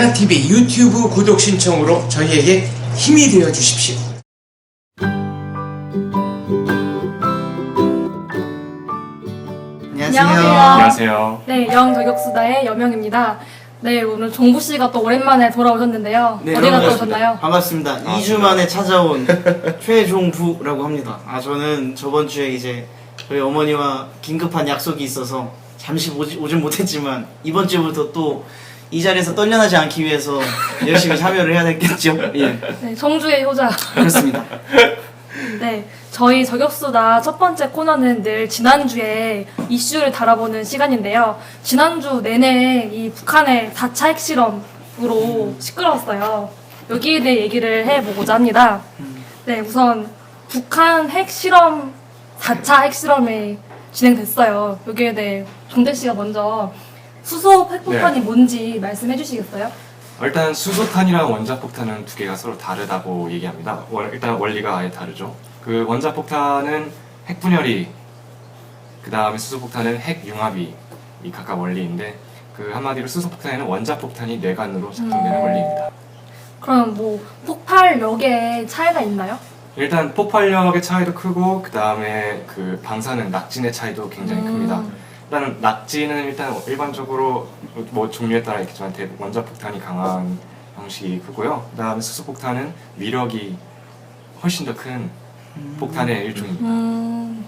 야당TV 유튜브 구독 신청으로 저희에게 힘이 되어 주십시오. 안녕하세요. 네, 영저격수다의 여명입니다. 네, 오늘 종부 씨가 또 오랜만에 돌아오셨는데요. 네, 어디 갔다 오셨나요? 반갑습니다. 2주 만에 찾아온 최종부라고 합니다. 저는 저번 주에 이제 저희 어머니와 긴급한 약속이 있어서 잠시 오진 못했지만 이번 주부터 또 이 자리에서 떨려나지 않기 위해서 열심히 참여를 해야 되겠죠. 예. 네, 성주의 효자. 그렇습니다. 네, 저희 저격수다 첫 번째 코너는 늘 지난주에 이슈를 다뤄보는 시간인데요. 지난주 내내 이 북한의 4차 핵실험으로 시끄러웠어요. 여기에 대해 얘기를 해보고자 합니다. 네, 우선 북한 핵실험, 4차 핵실험이 진행됐어요. 여기에 대해 종대 씨가 먼저 수소 핵폭탄이 뭔지 말씀해 주시겠어요? 일단 수소탄이랑 원자폭탄은 두 개가 서로 다르다고 얘기합니다. 일단 원리가 아예 다르죠. 그 원자폭탄은 핵분열이, 그 다음에 수소폭탄은 핵융합이 각각 원리인데, 그 한마디로 수소폭탄에는 원자폭탄이 뇌관으로 작동되는 원리입니다. 그럼 뭐 폭발력에 차이가 있나요? 일단 폭발력의 차이도 크고, 그 다음에 그 방사능, 낙진의 차이도 굉장히 큽니다. 일단 낙지는 일단 일반적으로 뭐 종류에 따라 있겠지만 원자폭탄이 강한 형식이 크고요. 그 다음에 수소폭탄은 위력이 훨씬 더 큰 폭탄의 일종입니다.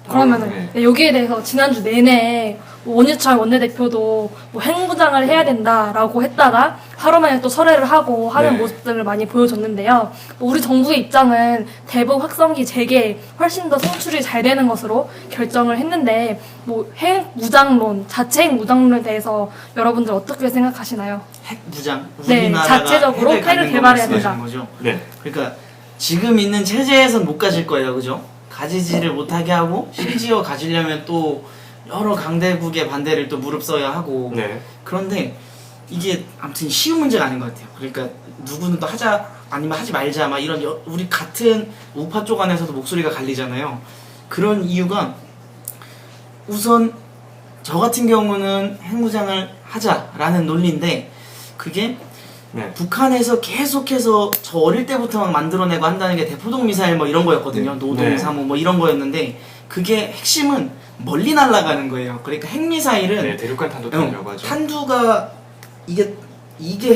그러면은 네, 여기에 대해서 지난주 내내 원유철 원내대표도 뭐 핵무장을 해야 된다라고 했다가 하루 만에 또 철회를 하고 하는 모습들을 많이 보여줬는데요. 뭐 우리 정부의 입장은 대북 확성기 재개에 훨씬 더 송출이 잘 되는 것으로 결정을 했는데 뭐 핵무장론, 자체 핵무장론에 대해서 여러분들 어떻게 생각하시나요? 핵무장? 네, 자체적으로 핵을 개발해야 된다. 거죠? 네. 그러니까 지금 있는 체제에선 못 가질 거예요, 그죠? 가지지를 못하게 하고 심지어 가지려면 또 여러 강대국의 반대를 또 무릅써야 하고. 네. 그런데 이게 아무튼 쉬운 문제가 아닌 것 같아요. 그러니까 누구는 또 하자 아니면 하지 말자 막 이런 우리 같은 우파 쪽 안에서도 목소리가 갈리잖아요. 그런 이유가 우선 저 같은 경우는 핵무장을 하자라는 논리인데 그게 북한에서 계속해서 저 어릴 때부터 막 만들어내고 한다는 게 대포동 미사일 뭐 이런 거였거든요. 노동 3호 뭐 이런 거였는데 그게 핵심은 멀리 날아가는 거예요. 그러니까 핵미사일은 대륙간 탄도탄이라고 하죠. 탄두가 이게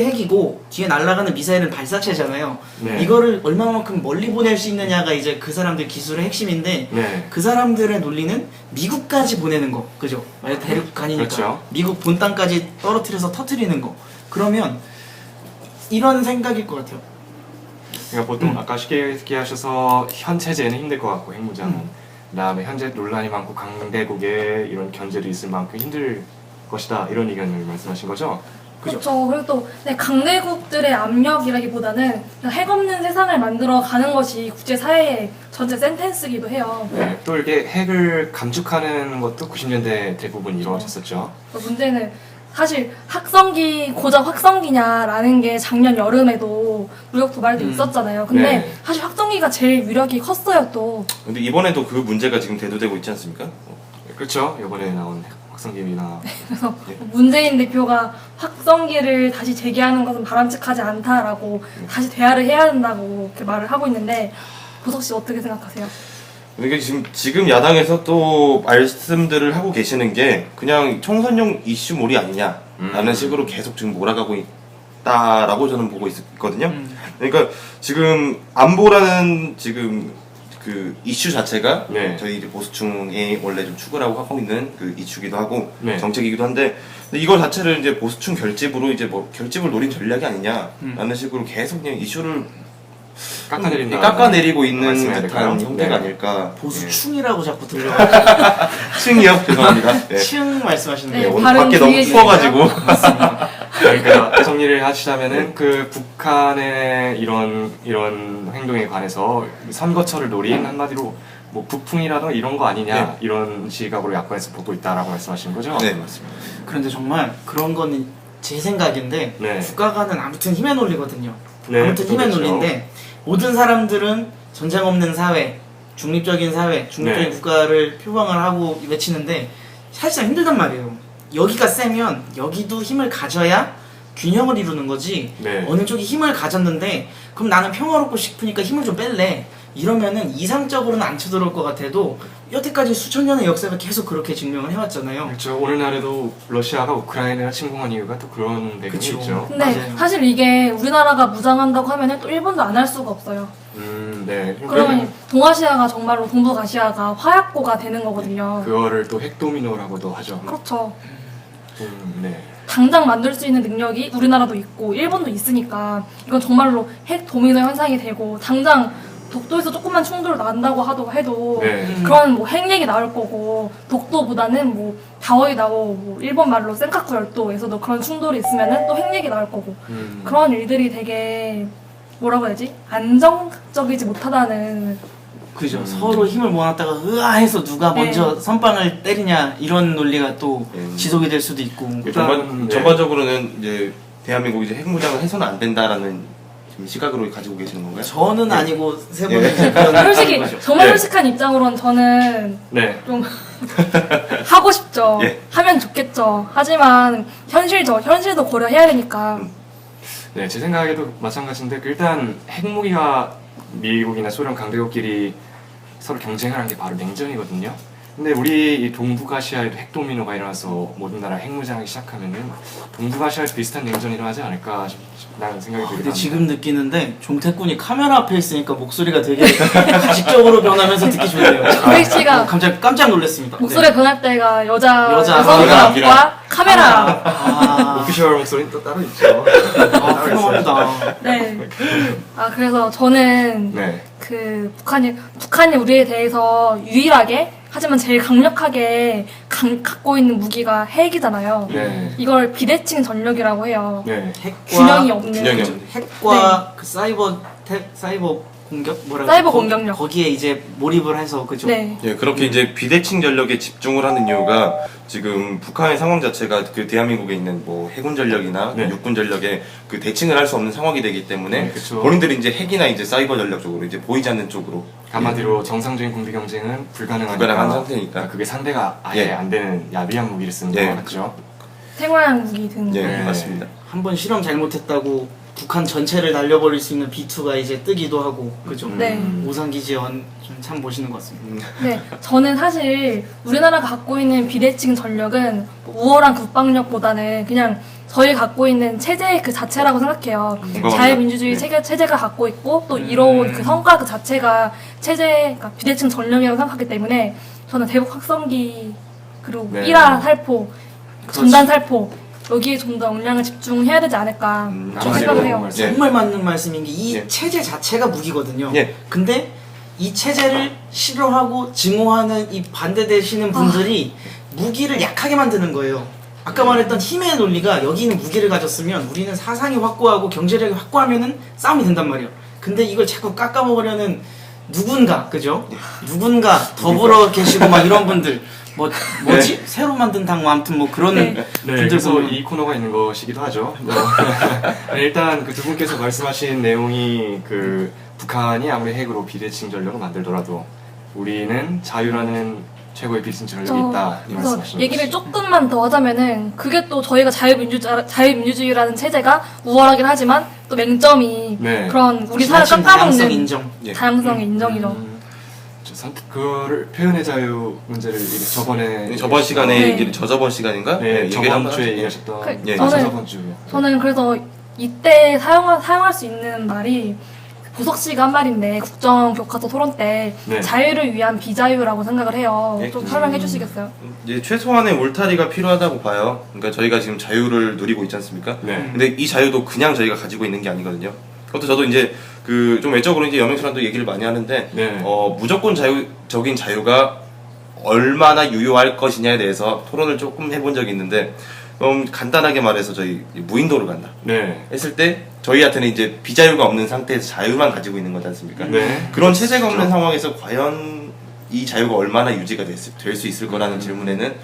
핵이고 뒤에 날아가는 미사일은 발사체잖아요. 네. 이거를 얼마만큼 멀리 보낼 수 있느냐가 이제 그 사람들 기술의 핵심인데 그 사람들의 논리는 미국까지 보내는 거, 그죠? 만약 대륙간이니까 그렇죠. 미국 본 땅까지 떨어뜨려서 터뜨리는 거. 그러면 이런 생각일 것 같아요. 그러니까 보통 아까 쉽게 얘기하셔서 현 체제는 힘들 것 같고 핵무장은 그다음에 현재 논란이 많고 강대국의 이런 견제도 있을 만큼 힘들 것이다 이런 의견을 말씀하신 거죠? 그렇죠. 그리고 또 강대국들의 압력이라기보다는 핵 없는 세상을 만들어 가는 것이 국제사회의 전체 센텐스기도 해요. 네, 또 이렇게 핵을 감축하는 것도 90년대 대부분 이루어졌었죠. 문제는 사실 고작 확성기냐라는 게 작년 여름에도 무력 도발도 있었잖아요. 근데 사실 확성기가 제일 위력이 컸어요 또. 근데 이번에도 그 문제가 지금 대두되고 있지 않습니까? 그렇죠. 이번에 나온 확성기나. 그래서 문재인 대표가 확성기를 다시 재개하는 것은 바람직하지 않다라고 다시 대화를 해야 된다고 이렇게 말을 하고 있는데 보석 씨 어떻게 생각하세요? 이게 지금 야당에서 또 말씀들을 하고 계시는 게 그냥 총선용 이슈몰이 아니냐라는 식으로 계속 지금 몰아가고 있다라고 저는 보고 있거든요. 그러니까 지금 안보라는 지금 그 이슈 자체가 저희 이제 보수층이 원래 좀 추구라고 하고 있는 그 이슈기도 하고 정책이기도 한데 근데 이걸 자체를 이제 보수층 결집으로 이제 뭐 결집을 노린 전략이 아니냐라는 식으로 계속 그냥 이슈를 깎아내리고 있는 듯한 형태가 아닐까. 보수충이라고 자꾸 들려요. 층이요? 죄송합니다. 층 말씀하시는 거예요. 오늘 밖에 너무 추워가지고. 그러니까 정리를 하시자면은 그 북한의 이런 행동에 관해서 선거철을 노린 한마디로 뭐 북풍이라든가 이런 거 아니냐 이런 시각으로 야권에서 보고 있다라고 말씀하시는 거죠? 네, 맞습니다. 그런데 정말 그런 거는 제 생각인데 국가가는 아무튼 힘의 논리거든요. 아무튼 힘의 논리인데 모든 사람들은 전쟁 없는 사회, 중립적인 사회, 중립적인 국가를 표방을 하고 외치는데 사실상 힘들단 말이에요. 여기가 세면 여기도 힘을 가져야 균형을 이루는 거지. 네. 어느 쪽이 힘을 가졌는데 그럼 나는 평화롭고 싶으니까 힘을 좀 뺄래. 이러면은 이상적으로는 안 쳐들어올 것 같아도 여태까지 수천 년의 역사가 계속 그렇게 증명을 해왔잖아요. 그렇죠. 오늘날에도 러시아가 우크라이나를 침공한 이유가 또 그런 내용이 그쵸. 있죠. 근데 맞아요. 사실 이게 우리나라가 무장한다고 하면은 또 일본도 안 할 수가 없어요. 네. 그러면 동아시아가 정말로 동북아시아가 화약고가 되는 거거든요. 그거를 또 핵도미노라고도 하죠. 그렇죠. 네. 당장 만들 수 있는 능력이 우리나라도 있고 일본도 있으니까 이건 정말로 핵 도미노 현상이 되고 당장 독도에서 조금만 충돌 난다고 해도 네. 그런 뭐 핵얘기 나올 거고 독도보다는 뭐 다오이다오 뭐 일본 말로 센카쿠 열도에서도 그런 충돌이 있으면은 또 핵얘기 나올 거고 그런 일들이 되게 뭐라고 해야지 안정적이지 못하다는 그죠. 서로 힘을 모았다가 으아해서 누가 네. 먼저 선빵을 때리냐 이런 논리가 또 네. 지속이 될 수도 있고. 일단, 네. 전반적으로는 이제 대한민국이 이제 핵무장을 해서는 안 된다라는 지금 시각으로 가지고 계시는 건가요? 저는 네. 아니고 세 분은 예. 이제 그런 솔직히 거죠. 정말 네. 솔직한 입장으로는 저는 네. 좀 하고 싶죠. 예. 하면 좋겠죠. 하지만 현실도 고려해야 되니까. 네, 제 생각에도 마찬가지인데 일단 핵무기가 미국이나 소련 강대국끼리 서로 경쟁을 하는 게 바로 냉전이거든요. 근데 우리 이 동북아시아에도 핵도미노가 일어나서 모든 나라 핵무장하기 시작하면은 동북아시아에 비슷한 냉전이 일어나지 않을까 라는 생각이 들기도 근데 합니다. 지금 느끼는데 종태꾼이 카메라 앞에 있으니까 목소리가 되게 가식적으로 변하면서 듣기 좋네요. 조백 씨가 깜짝 놀랐습니다. 목소리 변할 때가 여자 여성과 여성과 카메라. 아, 오피셜 목소리는 또 따로 있죠. 아, 훌륭합니다. 네. 아 그래서 저는 네. 그 북한이 우리에 대해서 유일하게 하지만 제일 강력하게 갖고 있는 무기가 핵이잖아요. 네. 이걸 비대칭 전력이라고 해요. 네. 핵과 균형이 없는. 균형이 없는. 핵과 그 사이버 공격 뭐라고 사이버 하죠? 공격력. 거기에 이제 몰입을 해서 그죠. 네. 예, 그렇게 이제 비대칭 전력에 집중을 하는 이유가 지금 북한의 상황 자체가 그 대한민국에 있는 뭐 해군 전력이나 네. 육군 전력에 그 대칭을 할 수 없는 상황이 되기 때문에 네, 그쵸. 본인들이 이제 핵이나 이제 사이버 전력 쪽으로 이제 보이지 않는 쪽으로 한마디로 정상적인 군비 경쟁은 불가능하니까 불가능한 상태니까. 그게 상대가 아예 예. 안 되는 야비한 무기를 쓰는 예. 거 같죠. 생화형 무기 등. 예, 네. 맞습니다. 한번 실험 잘못했다고 북한 전체를 날려버릴 수 있는 B2가 이제 뜨기도 하고 그죠. 네. 오산기지 참 멋있는 것 같습니다. 네, 저는 사실 우리나라가 갖고 있는 비대칭 전력은 우월한 국방력보다는 그냥 저희 갖고 있는 체제 그 자체라고 생각해요. 공감합니다. 자유민주주의 네. 체제가 갖고 있고 또 이로운 그 성과 그 자체가 그러니까 비대칭 전력이라고 생각하기 때문에 저는 대북 확성기 그리고 네. 1화 살포, 전단 살포 여기에 좀 더 역량을 집중해야 되지 않을까 좀 아마도 생각을 해요. 예. 정말 맞는 말씀인 게 이 예. 체제 자체가 무기거든요. 예. 근데 이 체제를 싫어하고 증오하는 이 반대되시는 분들이 무기를 약하게 만드는 거예요. 아까 말했던 힘의 논리가 여기 있는 무기를 가졌으면 우리는 사상이 확고하고 경제력이 확고하면은 싸움이 된단 말이에요. 근데 이걸 자꾸 깎아먹으려는 누군가, 그죠? 누군가 더불어 계시고 막 이런 분들 뭐지? 새로 만든 당 아무튼 뭐 그런 네. 네, 분들 그래서 보면 이 코너가 있는 것이기도 하죠. 일단 그 두 분께서 말씀하신 내용이 그 북한이 아무리 핵으로 비대칭 전력을 만들더라도 우리는 자유라는 최고의 비대칭 전력이 있다 이 그래서 말씀하시는 얘기를 것이죠. 조금만 더 하자면은 그게 또 저희가 자유민주주의라는 체제가 우월하긴 하지만 또 맹점이 네. 그런 우리 사회를 지나친 깎아먹는 다양성 인정. 예. 다양성의 인정이죠. 저 그거를 표현의 자유 문제를 저번에 저번 시간에 네. 얘기를 저번 시간인가? 네, 얘기를 저번 한번 주에 하죠. 얘기하셨던 그, 예. 저번 주 저는 그래서 이때 사용할 수 있는 말이 보석 씨가 한 말인데 국정교과서 토론 때 네. 자유를 위한 비자유라고 생각을 해요. 네. 좀 설명해 주시겠어요? 이제 최소한의 울타리가 필요하다고 봐요. 그러니까 저희가 지금 자유를 누리고 있지 않습니까? 네. 근데 이 자유도 그냥 저희가 가지고 있는 게 아니거든요. 그것도 저도 이제 그 좀 외적으로 이제 여명철랑도 얘기를 많이 하는데 네. 무조건 자유적인 자유가 얼마나 유효할 것이냐에 대해서 토론을 조금 해본 적이 있는데 간단하게 말해서 저희 무인도를 간다 네. 했을 때 저희한테는 이제 비자유가 없는 상태에서 자유만 가지고 있는 거지 않습니까? 네. 그런 체제가 없는 상황에서 과연 이 자유가 얼마나 유지가 될 수 있을 거라는 질문에는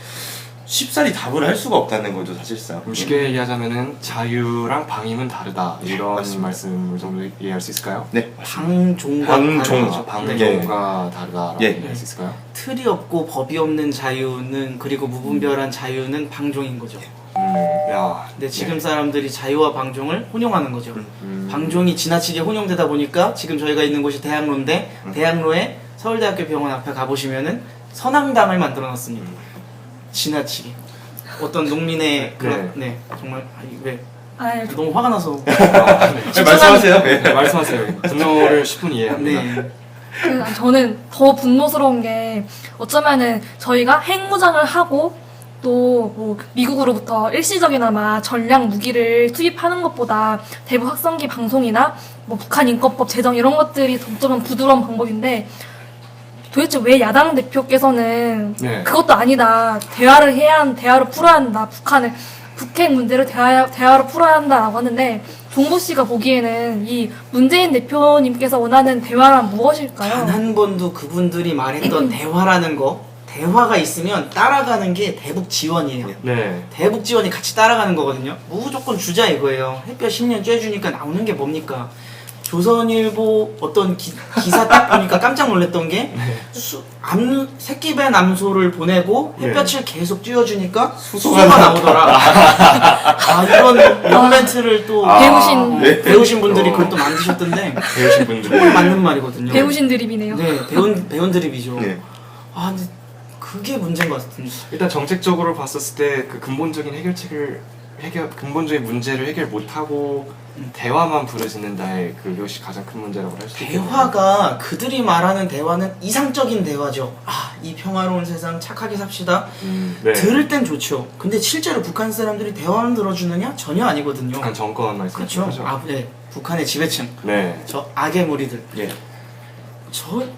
쉽사리 답을 할 수가 없다는 거죠, 사실상. 그럼 쉽게 얘기하자면은 자유랑 방임은 다르다 이런 맞습니다. 말씀을 정도 이해할 수 있을까요? 네. 방종과 방종. 다르죠. 방종과 다르다라고 예. 얘기할 수 있을까요? 틀이 없고 법이 없는 자유는 그리고 무분별한 자유는 방종인 거죠. 야, 근데 지금 사람들이 자유와 방종을 혼용하는 거죠. 방종이 지나치게 혼용되다 보니까 지금 저희가 있는 곳이 대학로인데 대학로에 서울대학교 병원 앞에 가보시면은 선앙당을 만들어놨습니다. 지나치게 어떤 농민의 그런 네 정말 왜 아유, 너무 화가 나서 말씀하세요. 네. 네, 말씀하세요. 분노를 10분 이해합니다. 네. 저는 더 분노스러운 게 어쩌면은 저희가 핵무장을 하고 또 뭐 미국으로부터 일시적이나마 전략 무기를 투입하는 것보다 대북 확성기 방송이나 뭐 북한 인권법 제정 이런 것들이 어쩌면 부드러운 방법인데 도대체 왜 야당 대표께서는 네. 그것도 아니다. 대화로 풀어야 한다. 북핵 문제를 대화로 풀어야 한다라고 하는데 종보 씨가 보기에는 이 문재인 대표님께서 원하는 대화란 무엇일까요? 단 한 번도 그분들이 말했던 대화라는 거 대화가 있으면 따라가는 게 대북 지원이에요. 네. 대북 지원이 같이 따라가는 거거든요. 무조건 주자 이거예요. 햇볕 10년 쬐주니까 나오는 게 뭡니까? 조선일보 어떤 기사 딱 보니까 깜짝 놀랐던 게 새끼배 남소를 보내고 햇볕을 계속 띄워주니까 수소가 나오더라. 아 이런 멘트를 또 배우신 분들이 그걸 또 만드셨던데 배우신 분들. 정말 맞는 말이거든요. 배우신 드립이네요. 네, 배운 드립이죠. 네. 아 근데 그게 문제인 것 같은데. 일단 정책적으로 봤었을 때 그 근본적인 근본적인 문제를 해결 못하고 대화만 부르짖는다의 그것이 가장 큰 문제라고 할 수 있겠네요. 대화가 그들이 말하는 대화는 이상적인 대화죠. 아, 이 평화로운 세상 착하게 삽시다. 네. 들을 땐 좋죠. 근데 실제로 북한 사람들이 대화만 들어주느냐? 전혀 아니거든요. 북한 정권 말씀하시는 그렇죠. 거죠? 아, 네. 북한의 지배층. 네. 저 악의 무리들. 예.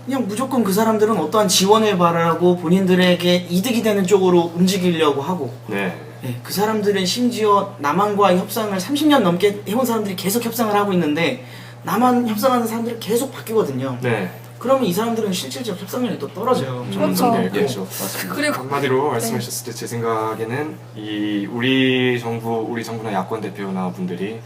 그냥 무조건 그 사람들은 어떠한 지원을 바라고 본인들에게 이득이 되는 쪽으로 움직이려고 하고 네. 네, 그 사람들은 심지어 남한과의 협상을 30년 넘게 해온 사람들이 계속 협상을 하고 있는데 남한 협상하는 사람들이 계속 바뀌거든요. 네. 그러면 이 사람들은 실질적 협상률이 또 떨어져요. 그렇죠. 네, 예. 그렇죠. 맞습니다. 그리고 한마디로 말씀하셨을 때 제 생각에는 우리 정부나 야권 대표나 분들이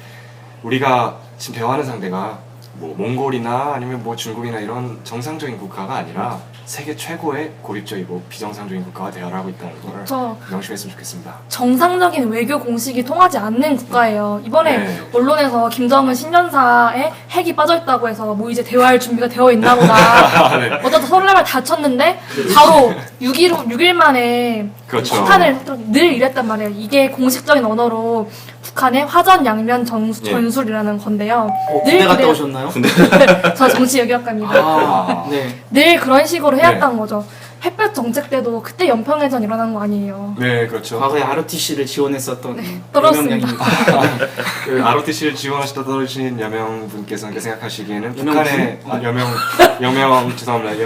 우리가 지금 대화하는 상대가 뭐 몽골이나 아니면 뭐 중국이나 이런 정상적인 국가가 아니라 세계 최고의 고립적이고 비정상적인 국가와 대화를 하고 있다는 걸 그렇죠. 명심했으면 좋겠습니다. 정상적인 외교 공식이 통하지 않는 국가예요. 이번에 네. 언론에서 김정은 신년사에 핵이 빠져있다고 해서 뭐 이제 대화할 준비가 되어 있나 보다. 네. 어쩌다 설렘을 다쳤는데 바로 6일 만에 그렇죠. 북한을 늘 이랬단 말이에요. 이게 공식적인 언어로 북한의 화전양면 전술이라는 건데요. 군대 갔다 오셨나요? 저 정치 여기학과입니다. 아, 네. 늘 그런 식으로 해왔던 거죠. 햇볕 정책 때도 그때 연평해전 일어난 거 아니에요. 네, 그렇죠. 과거에 ROTC를 지원했었던 떨었습니다. 유명량입니다. 그 ROTC를 지원하시다 떨어지신 여명분께서는 생각하시기에는 여명분? 북한의 죄송합니다.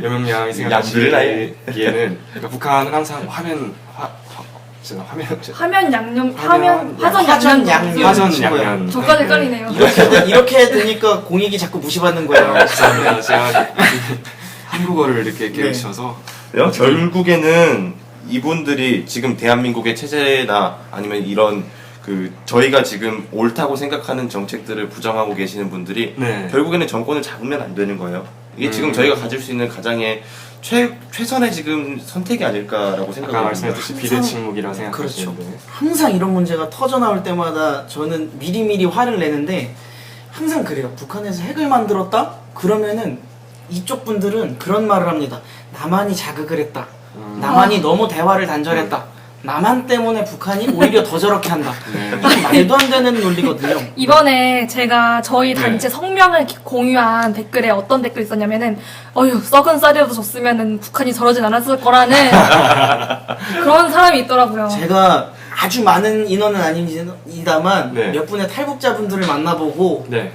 여명양이 생각하시기에는 그러니까 북한은 항상 화전 양면. 양면. 저까지 깔리네요. 이렇게 되니까 공익이 자꾸 무시받는 거예요. 죄송합니다. 제가 한국어를 이렇게 깨우쳐서 결국에는 이분들이 지금 대한민국의 체제나 아니면 이런 그 저희가 지금 옳다고 생각하는 정책들을 부정하고 계시는 분들이 네. 결국에는 정권을 잡으면 안 되는 거예요. 이게 지금 저희가 가질 수 있는 가장의 최선의 지금 선택이 아닐까라고 아까 생각합니다. 말씀했듯이 비대칭묵이라고 그렇죠. 생각하시는데 항상 이런 문제가 터져 나올 때마다 저는 미리미리 화를 내는데 항상 그래요. 북한에서 핵을 만들었다? 그러면은 이쪽 분들은 그런 말을 합니다. 남한이 자극을 했다. 남한이 너무 대화를 단절했다. 남한 때문에 북한이 오히려 더 저렇게 한다. 이게 말도 안 되는 논리거든요. 이번에 제가 저희 단체 성명을 공유한 댓글에 어떤 댓글이 있었냐면은 어휴 썩은 쌀이라도 줬으면은 북한이 저러진 않았을 거라는 그런 사람이 있더라고요. 제가 아주 많은 인원은 아닙니다만 네. 몇 분의 탈북자분들을 만나보고 네.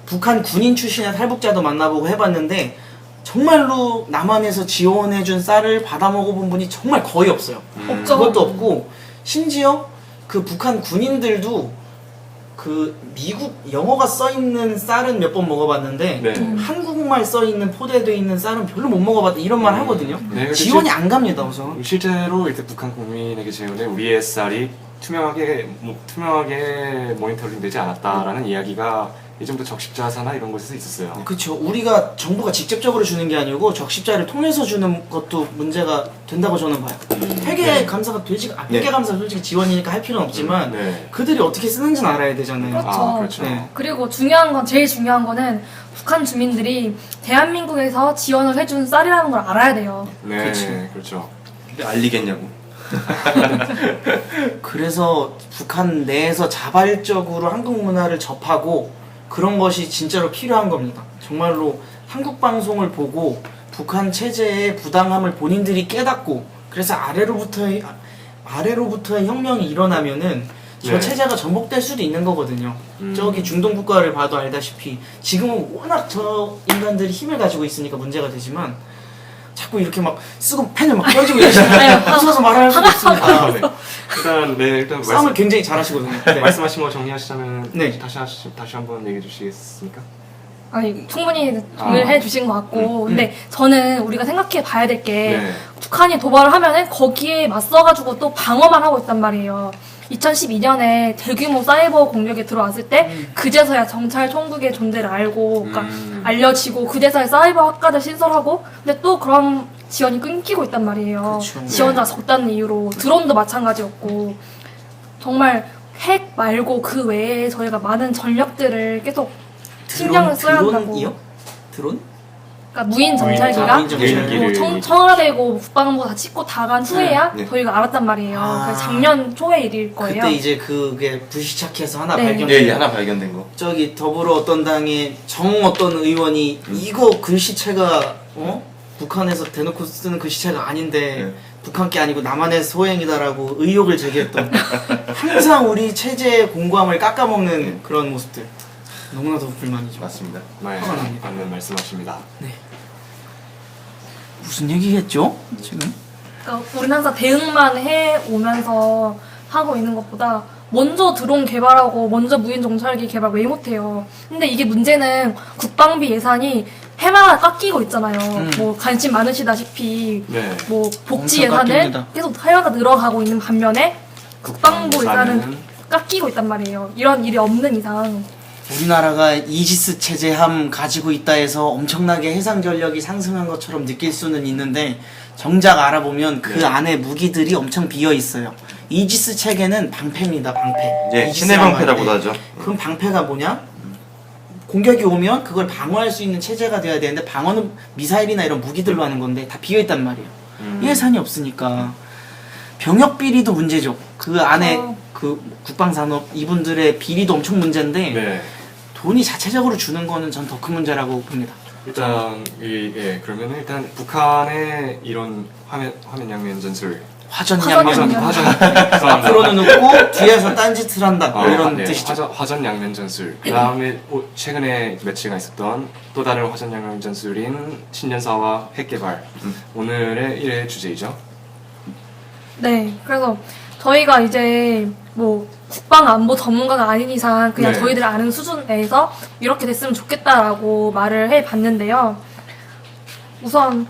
북한 군인 출신의 탈북자도 만나보고 해봤는데 정말로 남한에서 지원해준 쌀을 받아 먹어본 분이 정말 거의 없어요. 없죠. 그것도 없고 심지어 그 북한 군인들도 그 미국 영어가 써있는 쌀은 몇 번 먹어봤는데 네. 한국말 써있는 포대되어 있는 쌀은 별로 못 먹어봤다 이런 말 하거든요. 네, 지원이 안 갑니다 우선. 실제로 이렇게 북한 국민에게 제공된 우리의 쌀이 투명하게 모니터링되지 않았다라는 이야기가 예전부터 적십자사나 이런 곳에서 있었어요. 그렇죠. 우리가 정부가 직접적으로 주는 게 아니고 적십자를 통해서 주는 것도 문제가 된다고 저는 봐요. 회계 감사가 회계 감사 솔직히 지원이니까 할 필요는 없지만 네. 그들이 어떻게 쓰는지는 알아야 되잖아요. 그렇죠. 아, 그렇죠. 네. 그리고 제일 중요한 거는 북한 주민들이 대한민국에서 지원을 해준 쌀이라는 걸 알아야 돼요. 네, 그치. 그렇죠. 근데 알리겠냐고. 그래서 북한 내에서 자발적으로 한국 문화를 접하고 그런 것이 진짜로 필요한 겁니다. 정말로 한국 방송을 보고 북한 체제의 부당함을 본인들이 깨닫고 그래서 아래로부터의 혁명이 일어나면은 저 네. 체제가 전복될 수도 있는 거거든요. 저기 중동 국가를 봐도 알다시피 지금은 워낙 저 인간들이 힘을 가지고 있으니까 문제가 되지만 자꾸 이렇게 막 쓰고 펜을 막 던지고 이러시면 웃어서 말할 수도 있습니다. 네. 일단 싸움을 굉장히 잘하시거든요. 네. 말씀하신 거 정리하시자면 네. 다시 한번 얘기해 주시겠습니까? 아니 충분히 정리를 해주신 것 같고 근데 저는 우리가 생각해 봐야 될 게 네. 북한이 도발을 하면은 거기에 맞서가지고 또 방어만 하고 있단 말이에요. 2012년에 대규모 사이버 공격이 들어왔을 때 그제서야 정찰 총국의 존재를 알고 그러니까 알려지고 그제서야 사이버 학과를 신설하고 근데 또 그런 지원이 끊기고 있단 말이에요. 그쵸. 지원자가 적다는 이유로 드론도 마찬가지였고 정말 핵 말고 그 외에 저희가 많은 전략들을 계속 신경을 써야 한다고. 드론이요? 드론? 그러니까 무인 정찰기가 무인 정찰기. 뭐 청와대고 국방부 다 찍고 다 간 후에야 네. 저희가 알았단 말이에요. 아. 그래서 작년 초의 일일 거예요. 그때 이제 그게 불시착해서 하나 네. 발견. 예, 하나 발견된 거. 저기 더불어 어떤 당의 어떤 의원이 이거 글씨체가 북한에서 대놓고 쓰는 글씨체가 아닌데 네. 북한 게 아니고 남한의 소행이다라고 의혹을 제기했던 항상 우리 체제의 공고함을 깎아먹는 그런 모습들 너무나도 불만이죠. 맞습니다. 네, 화가 납니다. 맞는 말씀하십니다. 무슨 얘기겠죠? 지금? 그러니까 우리는 항상 대응만 해 오면서 하고 있는 것보다 먼저 드론 개발하고 먼저 무인 정찰기 개발 왜 못해요? 근데 이게 문제는 국방비 예산이 해마다 깎이고 있잖아요. 뭐 관심 많으시다시피 네. 뭐 복지 엄청 예산을 깎입니다. 계속 해마다 늘어가고 있는 반면에 국방부 예산은 예산은 깎이고 있단 말이에요. 이런 일이 없는 이상. 우리나라가 이지스 체제함 가지고 있다 해서 엄청나게 해상 전력이 상승한 것처럼 느낄 수는 있는데 정작 알아보면 그 네. 안에 무기들이 엄청 비어 있어요. 이지스 체계는 방패입니다. 방패. 예, 이지스 신의 방패라고도 함한테. 하죠. 그럼 방패가 뭐냐? 공격이 오면 그걸 방어할 수 있는 체제가 돼야 되는데 방어는 미사일이나 이런 무기들로 하는 건데 다 비어 있단 말이에요. 예산이 없으니까 병역 비리도 문제죠. 그 안에 그 국방산업 이분들의 비리도 엄청 문제인데 네. 돈이 자체적으로 주는 거는 전 더 큰 문제라고 봅니다. 일단 그러면은 일단 북한의 이런 화면 양면 전술 화전 화전 양면 양면. 죄송합니다. 앞으로는 웃고 뒤에서 딴짓을 한다 뭐 이런 네, 뜻이죠. 화전 양면 전술. 그 다음에 최근에 며칠간 있었던 또 다른 화전 양면 전술인 신년사와 핵 개발. 오늘의 1회 주제이죠. 네, 그래서 저희가 이제 뭐 국방 안보 전문가가 아닌 이상 그냥 네. 저희들 아는 수준 내에서 이렇게 됐으면 좋겠다라고 말을 해봤는데요. 우선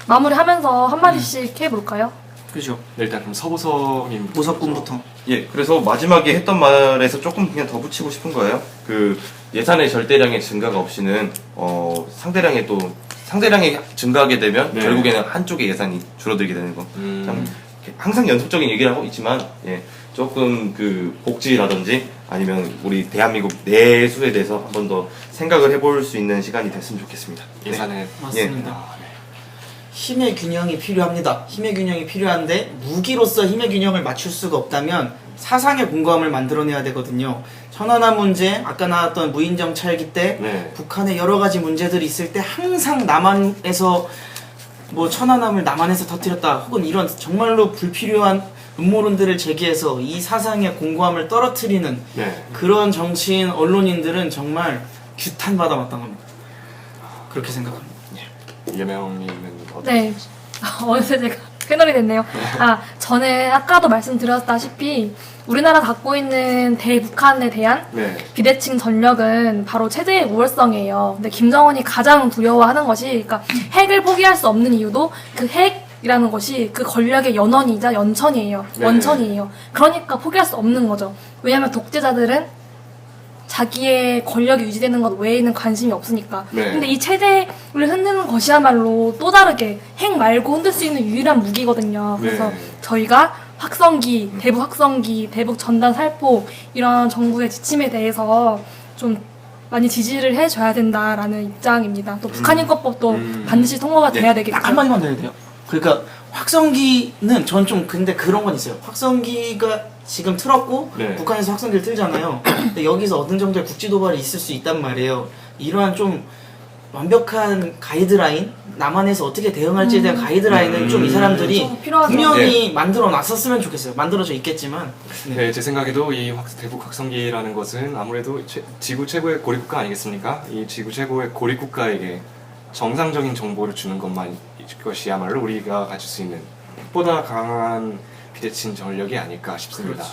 마무리하면서 한마디씩 해볼까요? 그죠. 네, 일단 그럼 서보성님 보석군부터. 예, 그래서 마지막에 했던 말에서 조금 그냥 더 붙이고 싶은 거예요. 그 예산의 절대량의 증가가 없이는 상대량이 증가하게 되면 네. 결국에는 한쪽의 예산이 줄어들게 되는 거. 참 항상 연속적인 얘기를 하고 있지만 예, 조금 그 복지라든지 아니면 우리 대한민국 내수에 대해서 한 번 더 생각을 해볼 수 있는 시간이 됐으면 좋겠습니다. 네. 예산에 맞습니다. 아, 네. 힘의 균형이 필요합니다. 힘의 균형이 필요한데 무기로서 힘의 균형을 맞출 수가 없다면 사상의 공감을 만들어내야 되거든요. 천안함 문제, 아까 나왔던 무인정찰기 때 네. 북한의 여러 가지 문제들이 있을 때 항상 남한에서 뭐 천안함을 남한에서 터뜨렸다 혹은 이런 정말로 불필요한 음모론들을 제기해서 이 사상의 공고함을 떨어뜨리는 네. 그런 정치인 언론인들은 정말 규탄받아 마땅합니다. 그렇게 생각합니다. 이재명님은 네. 어느새 제가 패널이 됐네요. 저는 아까도 말씀드렸다시피 우리나라 갖고 있는 대북한에 대한 네. 비대칭 전력은 바로 체제의 우월성이에요. 근데 김정은이 가장 두려워하는 것이, 그러니까 핵을 포기할 수 없는 이유도 그 핵이라는 것이 그 권력의 연원이자 네. 원천이에요. 그러니까 포기할 수 없는 거죠. 왜냐하면 독재자들은 자기의 권력이 유지되는 것 외에는 관심이 없으니까. 네. 근데 이 체제를 흔드는 것이야말로 또 다르게 핵 말고 흔들 수 있는 유일한 무기거든요. 그래서 네. 저희가 확성기, 대북 확성기, 대북 전단 살포 이런 정부의 지침에 대해서 좀 많이 지지를 해줘야 된다라는 입장입니다. 또 북한 인권법도 반드시 통과가 돼야 되겠죠. 딱 한마디만 더 해야 돼요. 그러니까 확성기는 전 좀 근데 그런 건 있어요. 확성기가 지금 틀었고 네. 북한에서 확성기를 틀잖아요. 근데 여기서 어느 정도의 국지 도발이 있을 수 있단 말이에요. 이러한 좀 완벽한 가이드라인, 남한에서 어떻게 대응할지에 대한 가이드라인을 좀 이 사람들이 좀 필요하죠. 분명히 만들어 놨었으면 좋겠어요. 만들어져 있겠지만. 네, 제 생각에도 이 대북 확성기라는 것은 아무래도 지구 최고의 고립국가 아니겠습니까? 이 지구 최고의 고립국가에게 정상적인 정보를 주는 것이야말로 우리가 가질 수 있는 보다 강한 비대칭 전력이 아닐까 싶습니다.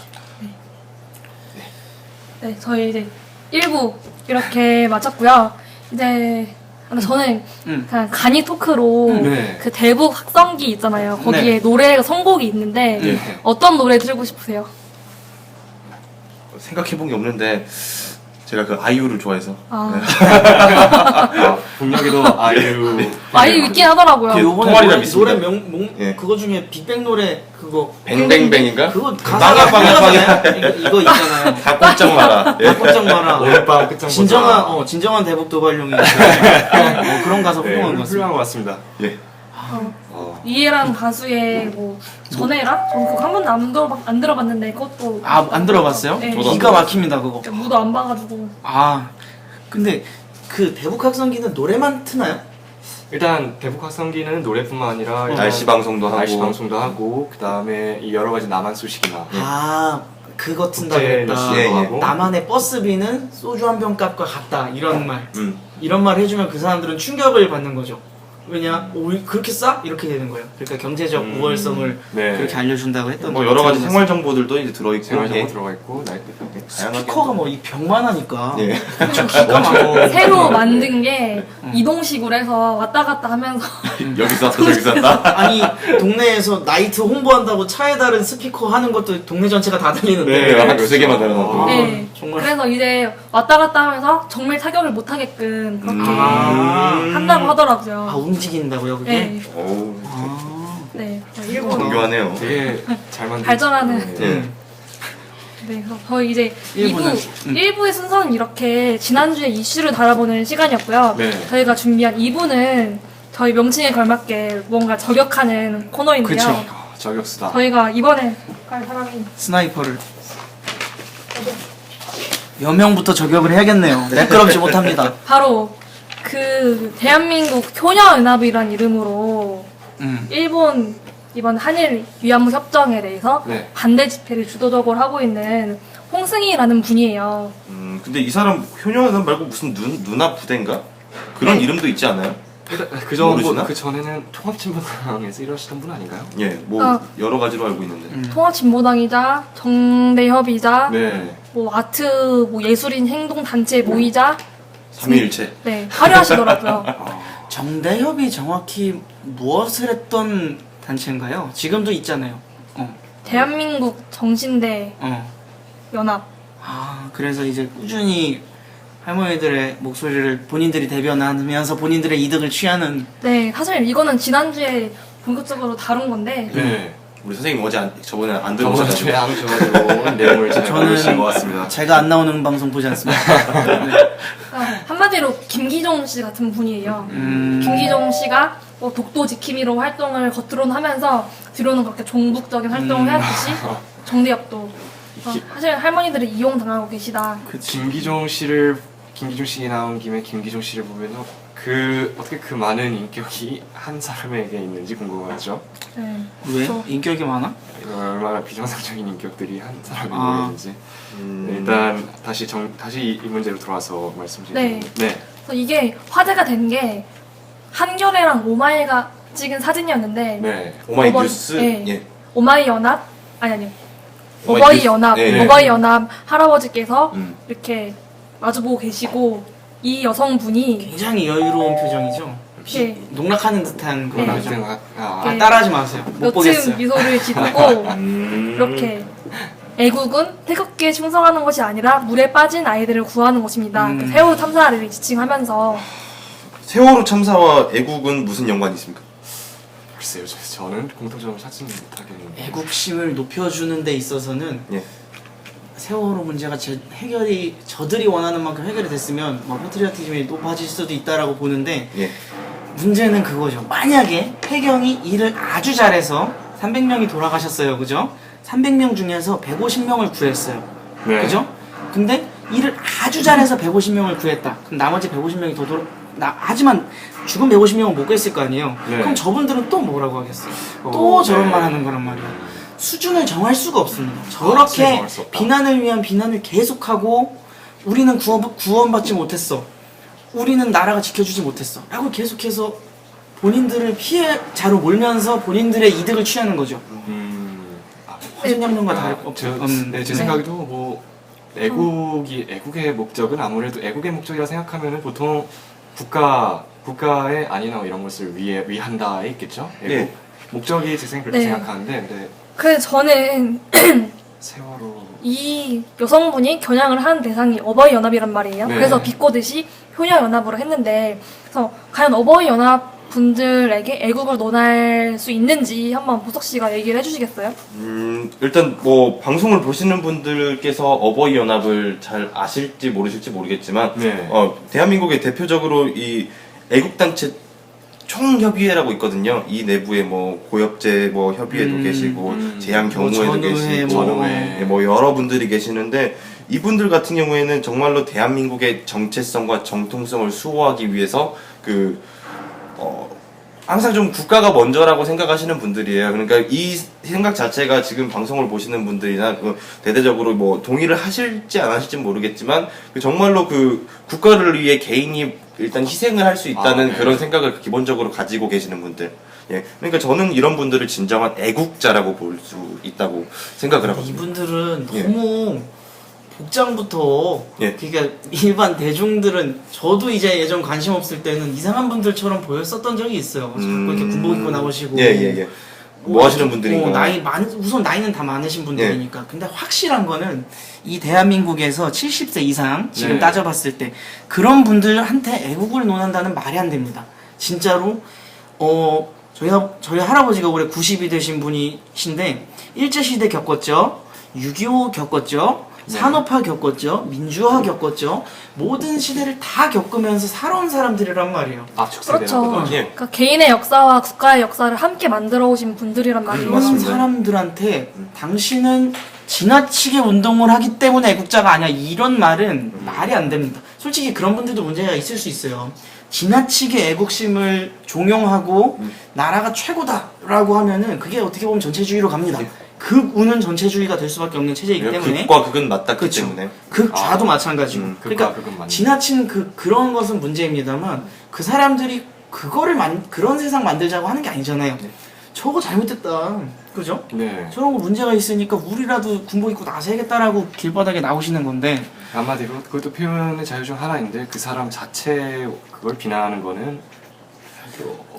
네, 저희 이제 1부 이렇게 마쳤고요. 이제 저는 그냥 간이 토크로 네. 그 대북 확성기 있잖아요. 거기에 네. 노래 선곡이 있는데 네. 어떤 노래 들고 싶으세요? 생각해본 게 없는데 제가 그 아이유를 좋아해서 아, 분명히도 아이유 많이 있긴 하더라고요. 그 요번에 통화리라 노래 믿습니다. 예. 그거 중에 빅뱅 노래 그거 뱅뱅뱅인가? 그거 가사가 빵야 이거 있잖아요. 다 꼼짝 마라. 예. 꼼짝 마라. 오늘밤 끝장 보자. 진정한 대북 도발용이 그런 가사 네, 훌륭한 것 같습니다. 훌륭한 것 같습니다. 예. 이해랑 가수의 뭐 전해라? 저는 그거 한 번도 안 들어봤는데 그것도 안 들어봤어요? 네. 저도 안 기가 막힙니다 그거. 무도 안 봐가지고 근데 그 대북 확성기는 노래만 트나요? 일단 대북 확성기는 노래뿐만 아니라 날씨 방송도 하고. 날씨 방송도 하고 그 다음에 이 여러 가지 남한 소식이나 그거 튼다 국제 그랬다. 뉴스도 예, 예. 하고 나만의 버스비는 소주 한 병 값과 같다 이런 말. 음. 이런 말 해주면 그 사람들은 충격을 받는 거죠. 왜냐? 그렇게 싸? 이렇게 되는 거예요. 그러니까 경제적 우월성을 네. 그렇게 알려준다고 했던 뭐 것 여러 가지 같아요. 생활 정보들도 이제 들어있고. 생활정보 예. 들어가 있고 다양하게. 스피커가 뭐 이 병만 하니까 예. 기가 막혀. 새로 만든 게 이동식으로 해서 왔다 갔다 하면서 여기서 왔다 저기서 왔다. 아니 동네에서 나이트 홍보한다고 차에 다른 스피커 하는 것도 동네 전체가 다 들리는데 네, 한 두세 개만 달아놔도. 네. 정말. 그래서 이제 왔다 갔다 하면서 정밀 타격을 못 하게끔 그렇게 한다고 하더라고요. 움직인다고요 그게? 네. 어우, 네. 일본 정교하네요. 되게 잘 만든 발전하는 예. 네, 그래서 저희 이제 일부는, 1부의 순서는 이렇게 지난주에 이슈를 다뤄보는 시간이었고요. 네. 저희가 준비한 2부는 저희 명칭에 걸맞게 뭔가 저격하는 코너인데요. 그쵸. 저격수다. 저희가 이번에 갈 사람이 스나이퍼를 여명부터 저격을 해야겠네요. 매끄럽지 못합니다. 바로 그 대한민국 효녀연합이란 이름으로 일본 이번 한일 위안부 협정에 대해서 네. 반대 집회를 주도적으로 하고 있는 홍승희라는 분이에요. 근데 이 사람 효녀연 말고 무슨 누나 부대인가? 그런 네. 이름도 있지 않아요? 모르시나? 그 전에는 통합진보당에서 일하시던 분 아닌가요? 예, 뭐 여러 가지로 알고 있는데. 통합진보당이자 정대협이자 네. 뭐 아트 뭐 예술인 행동단체 모이자 삼위일체. 네 화려하시더라고요. 정대협이 정확히 무엇을 했던 단체인가요? 지금도 있잖아요. 대한민국 정신대 연합. 그래서 이제 꾸준히 할머니들의 목소리를 본인들이 대변하면서 본인들의 이득을 취하는. 네 사실 이거는 지난주에 본격적으로 다룬 건데 네. 우리 선생님 저번에 안 저번 들어오셔가지고. 주에 안 오셔가지고 내용을 잘 저는 모르신 것 같습니다. 제가 안 나오는 방송 보지 않습니다. 한마디로 김기종 씨 같은 분이에요. 김기종 씨가 뭐 독도 지킴이로 활동을 겉으로는 하면서 뒤로는 그렇게 종북적인 활동을 해왔듯이 정대협도 사실 할머니들이 이용당하고 계시다. 김기종 씨 나온 김에 김기종 씨를 보면은 어떻게 그 많은 인격이 한 사람에게 있는지 궁금하죠? 네. 왜? 인격이 많아? 얼마나 비정상적인 인격들이 한 사람에게 있는지. 음. 일단 다시 이 문제로 돌아와서 말씀드리면 네. 그래서 이게 화제가 된 게 한겨레랑 오마이가 찍은 사진이었는데 네. 오마이 뉴스. 네. 예. 오마이 연합 아니 오마이 오마이 뉴스. 연합 네, 네. 오마이 연합 할아버지께서 음. 이렇게 마주보고 계시고 이 여성분이 굉장히 여유로운 표정이죠. 네. 농락하는 듯한 그런 네. 표정. 아, 따라하지 마세요. 못 며칠 보겠어요. 미소를 짓고 이렇게 애국은 태극기에 충성하는 것이 아니라 물에 빠진 아이들을 구하는 것입니다. 그 세월호 참사를 지칭하면서 세월호 참사와 애국은 무슨 연관이 있습니까? 글쎄요, 저는 공통점을 찾지 못하겠는데. 애국심을 높여주는 데 있어서는 예. 세월호 문제가 해결이 저들이 원하는 만큼 해결이 됐으면 뭐 패트리어티즘이 높아질 수도 있다라고 보는데 예. 문제는 그거죠. 만약에 해경이 일을 아주 잘해서 300명이 돌아가셨어요, 그죠? 300명 중에서 150명을 구했어요, 네. 그죠? 근데 일을 아주 잘해서 150명을 구했다. 그럼 나머지 150명이 더 하지만 죽은 150명은 못 구했을 거 아니에요. 네. 그럼 저분들은 또 뭐라고 하겠어요? 또 저런 네. 말 하는 거란 말이에요. 수준을 정할 수가 없습니다. 수준을 저렇게 정할 수 없다. 비난을 위한 비난을 계속하고 우리는 구원받지 못했어. 우리는 나라가 지켜주지 못했어. 라고 계속해서 본인들을 피해자로 몰면서 본인들의 이득을 취하는 거죠. 화전양념과 다를 없는. 제 생각에도 뭐 애국의 목적은 아무래도 애국의 목적이라 생각하면은 보통 국가의 안위나 이런 것을 위한다에 있겠죠. 애국 네. 목적이 그렇게 네. 생각하는데 근데 그래서 저는 세월호 이 여성분이 겨냥을 한 대상이 어버이 연합이란 말이에요. 네. 그래서 비꼬듯이 효녀 연합으로 했는데, 그래서 과연 어버이 연합 분들에게 애국을 논할 수 있는지 한번 보석 씨가 얘기를 해주시겠어요? 일단 뭐 방송을 보시는 분들께서 어버이 연합을 잘 아실지 모르실지 모르겠지만 네. 대한민국의 대표적으로 이 애국단체 총협의회라고 있거든요. 이 내부에 뭐 고엽제 뭐 협의회도 계시고 재향 경무회도 전우회, 계시고 전우회. 뭐 여러분들이 계시는데 이분들 같은 경우에는 정말로 대한민국의 정체성과 정통성을 수호하기 위해서 항상 좀 국가가 먼저라고 생각하시는 분들이에요. 그러니까 이 생각 자체가 지금 방송을 보시는 분들이나 대대적으로 뭐 동의를 하실지 안 하실지 모르겠지만 정말로 국가를 위해 개인이 일단 희생을 할 수 있다는 네. 그런 생각을 기본적으로 가지고 계시는 분들. 예. 그러니까 저는 이런 분들을 진정한 애국자라고 볼 수 있다고 생각을 하거든요. 이분들은 예. 너무 복장부터 예. 그러니까 일반 대중들은 저도 이제 예전 관심 없을 때는 이상한 분들처럼 보였었던 적이 있어요. 자꾸 이렇게 군복 입고 나오시고 예. 뭐 하시는 분들인가? 우선 나이는 다 많으신 분들이니까. 근데 확실한 거는 이 대한민국에서 70세 이상 지금 네. 따져봤을 때 그런 분들한테 애국을 논한다는 말이 안 됩니다. 진짜로 저희 할아버지가 올해 90이 되신 분이신데 일제시대 겪었죠. 6.25 겪었죠. 산업화 겪었죠. 민주화 겪었죠. 모든 시대를 다 겪으면서 살아온 사람들이란 말이에요. 그렇죠. 예. 그러니까 개인의 역사와 국가의 역사를 함께 만들어 오신 분들이란 말이에요. 그런 맞습니다. 사람들한테 당신은 지나치게 운동을 하기 때문에 애국자가 아니야 이런 말은 말이 안 됩니다. 솔직히 그런 분들도 문제가 있을 수 있어요. 지나치게 애국심을 종용하고 나라가 최고다라고 하면은 그게 어떻게 보면 전체주의로 갑니다. 극우는 전체주의가 될 수밖에 없는 체제이기 때문에 극과 극은 맞닿기 그렇죠. 때문에 극좌도 마찬가지고 극과 그러니까 극은 맞네. 지나친 그런 것은 문제입니다만 그 사람들이 그런 세상 만들자고 하는 게 아니잖아요. 저거 잘못됐다, 그죠? 네. 저런 거 문제가 있으니까 우리라도 군복 입고 나서야겠다라고 길바닥에 나오시는 건데 한마디로 그것도 표현의 자유 중 하나인데 그 사람 자체 그걸 비난하는 거는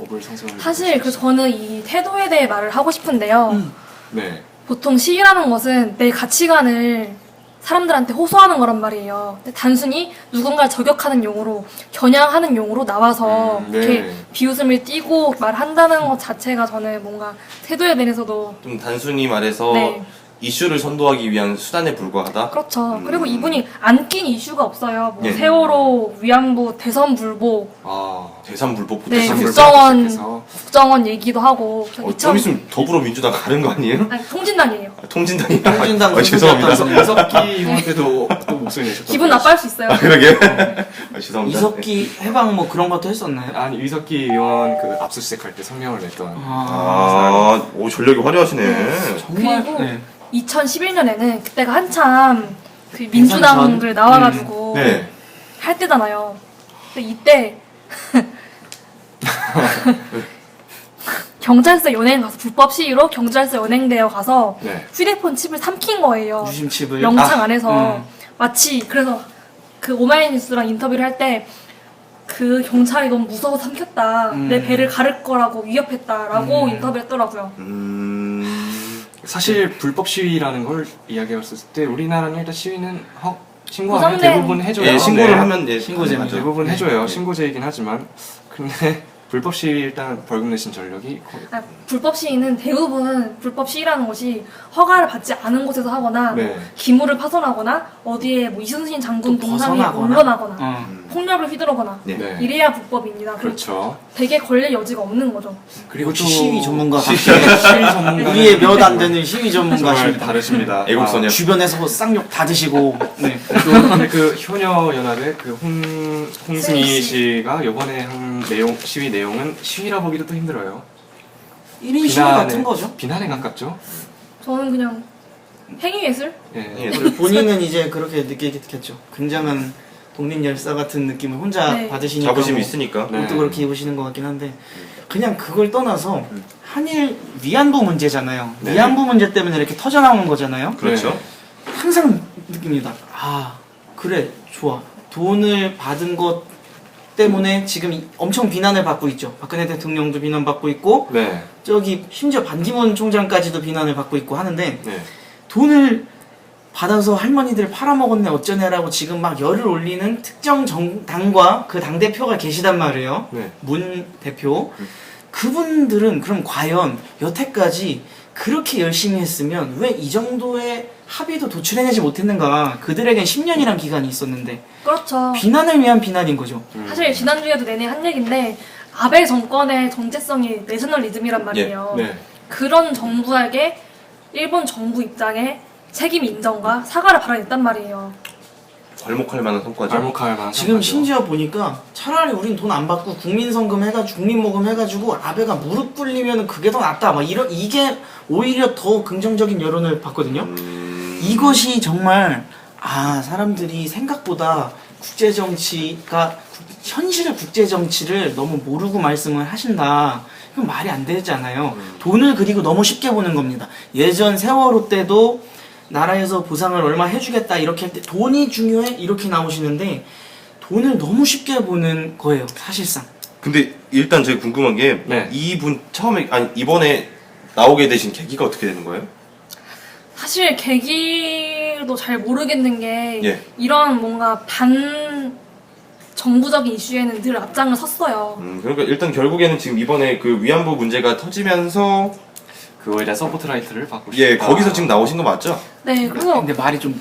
업을 성성을 사실 저는 이 태도에 대해 말을 하고 싶은데요. 네. 보통 시위라는 것은 내 가치관을 사람들한테 호소하는 거란 말이에요. 근데 단순히 누군가를 저격하는 용으로, 겨냥하는 용으로 나와서 네. 이렇게 비웃음을 띠고 말한다는 것 자체가 저는 뭔가 태도에 대해서도 좀 단순히 말해서 네. 이슈를 선도하기 위한 수단에 불과하다. 그렇죠. 그리고 이분이 안 낀 이슈가 없어요. 뭐 예. 세월호, 위안부, 대선 불복, 대산불복부터 네, 시작해서 국정원 얘기도 하고. 좀 있으면 더불어민주당 가는 거 아니에요? 아니, 통진당이에요. 통진당이 통진당 죄송합니다. 이석기 의원한테도 또 목소리 내셨던 기분 나빠할 수 있어요. 그러게 죄송합니다. 이석기 해방 뭐 그런 것도 했었나요? 아니 이석기 의원 그 압수수색할 때 성명을 냈던 오 전력이 화려하시네. 정말 그리고 네. 2011년에는 그때가 한참 그 민주당들 나와가지고 네. 할 때잖아요. 근데 이때 경찰서 연행 가서 불법 시위로 경찰서 연행되어 가서 네. 휴대폰 칩을 삼킨 거예요. 유심칩을 영창 안에서 마치 그래서 그 오마이뉴스랑 인터뷰를 할 때 그 경찰이 너무 무서워서 삼켰다. 내 배를 가를 거라고 위협했다라고 인터뷰했더라고요. 사실 불법 시위라는 걸 이야기했을 때 우리나라는 일단 시위는 신고하면 보상된- 대부분 해줘요. 예, 신고를 네. 하면 예, 신고제 맞죠. 대부분 해줘요. 네. 신고제이긴 하지만 근데 불법 시위 일단 벌금 내신 전력이 거의 아, 불법 시위는 대부분 불법 시위라는 것이 허가를 받지 않은 곳에서 하거나 네. 기물을 파손하거나 어디에 뭐 이순신 장군 또 동상에 벗어나거나. 올려나거나 어. 폭력을 휘두르거나 네. 네. 이래야 불법입니다. 그리고 그렇죠. 되게 걸릴 여지가 없는 거죠. 그리고 역시 또 시위 전문가 시위 전문가 우리의 몇 안 되는 시위 정말 전문가십니다. 다르십니다. 애국소녀. 주변에서 쌍욕 다 드시고 네. 또 근데 그 효녀 연합의 그 홍승희 승희 씨가 이번에 한 시위 내용은 시위라 보기도 또 힘들어요. 1인 시위 같은 거죠. 비난에 가깝죠. 저는 그냥 행위예술? 예. 예. 본인은 이제 그렇게 느끼겠죠. 굉장한 독립열사 같은 느낌을 혼자 네. 받으시니까 자부심이 뭐 있으니까. 네. 옷도 그렇게 입으시는 것 같긴 한데 그냥 그걸 떠나서 한일 위안부 문제잖아요. 네. 위안부 문제 때문에 이렇게 터져나오는 거잖아요. 그렇죠. 항상 느낍니다. 아 그래 좋아. 돈을 받은 것 때문에 지금 엄청 비난을 받고 있죠. 박근혜 대통령도 비난받고 있고 네. 저기 심지어 반기문 총장까지도 비난을 받고 있고 하는데 네. 돈을 받아서 할머니들 팔아먹었네 어쩌네라고 지금 막 열을 올리는 특정 정당과 그 당대표가 계시단 말이에요. 네. 문 대표. 그분들은 그럼 과연 여태까지 그렇게 열심히 했으면 왜 이 정도의 합의도 도출해내지 못했는가. 그들에겐 10년이란 기간이 있었는데 그렇죠. 비난을 위한 비난인 거죠. 사실 지난주에도 내내 한 얘기인데 아베 정권의 정체성이 내셔널리즘이란 말이에요. 네. 그런 정부에게 일본 정부 입장에 책임 인정과 사과를 발언했단 말이에요. 괄목할 만한 성과죠. 알목할 만한 지금 성과죠. 심지어 보니까 차라리 우린 돈 안 받고 국민성금 해가지고 국민모금 해가지고 아베가 무릎 꿇리면 그게 더 낫다. 막 이게 오히려 더 긍정적인 여론을 받거든요. 이것이 정말 사람들이 생각보다 현실 국제 정치를 너무 모르고 말씀을 하신다. 그건 말이 안 되잖아요. 돈을 그리고 너무 쉽게 보는 겁니다. 예전 세월호 때도 나라에서 보상을 얼마 해주겠다 이렇게 할 때 돈이 중요해 이렇게 나오시는데 돈을 너무 쉽게 보는 거예요. 사실상. 근데 일단 제가 궁금한 게 네. 이분 이번에 나오게 되신 계기가 어떻게 되는 거예요? 사실 계기도 잘 모르겠는 게 예. 이런 뭔가 반 정부적인 이슈에는 늘 앞장을 섰어요. 그러니까 일단 결국에는 지금 이번에 그 위안부 문제가 터지면서 그거에 대한 서포트라이트를 받고 예 싶다. 거기서 지금 나오신 거 맞죠? 네, 그래서 근데 말이 좀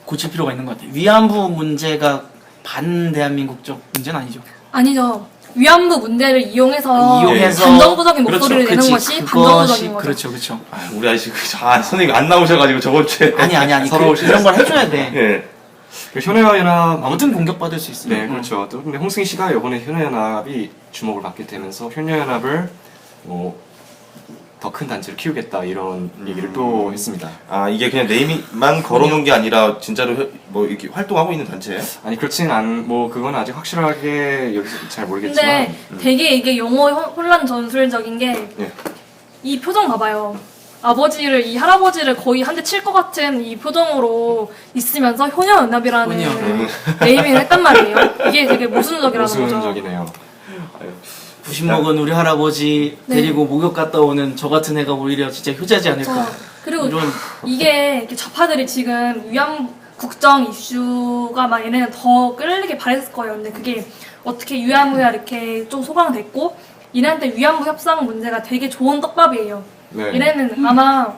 고칠 필요가 있는 것 같아요. 위안부 문제가 반 대한민국적 문제는 아니죠. 아니죠. 위안부 문제를 이용해서 이용해서 반정부적인 목소리를 내는 그렇죠. 것이 그것이 반정부적인 거죠. 그렇죠, 그렇죠. 우리 아저씨 선생님 안 나오셔가지고 저번 주에 아니 서로 이런 걸 해줘야 돼. 예. 그 현해연합 아무튼 공격받을 수 있어요. 네, 그렇죠. 또 근데 홍승희 씨가 이번에 현해연합이 주목을 받게 되면서 현해연합을 더 큰 단체를 키우겠다 이런 얘기를 또 했습니다. 아 이게 그냥 네임만 걸어놓은 게 아니라 진짜로 뭐 이렇게 활동하고 있는 단체예요? 아니 그렇진 그건 아직 확실하게 여기서 잘 모르겠지만 근데 되게 이게 용어 혼란 전술적인 게 이 예. 표정 봐봐요. 이 할아버지를 거의 한 대 칠 것 같은 이 표정으로 있으면서 효녀연합이라는 네이밍을 했단 말이에요. 이게 되게 모순적이라는 거죠. 모순적이네요. 90먹은 우리 할아버지 네. 데리고 목욕 갔다 오는 저 같은 애가 오히려 진짜 효자지 않을까. 그리고 이런 이게 이렇게 좌파들이 지금 위안 국정 이슈가 막 얘네는 더 끌리게 바랬을 거예요. 근데 그게 어떻게 위안부야 이렇게 좀 소강됐고 얘네한테 위안부 협상 문제가 되게 좋은 떡밥이에요. 네. 얘네는 아마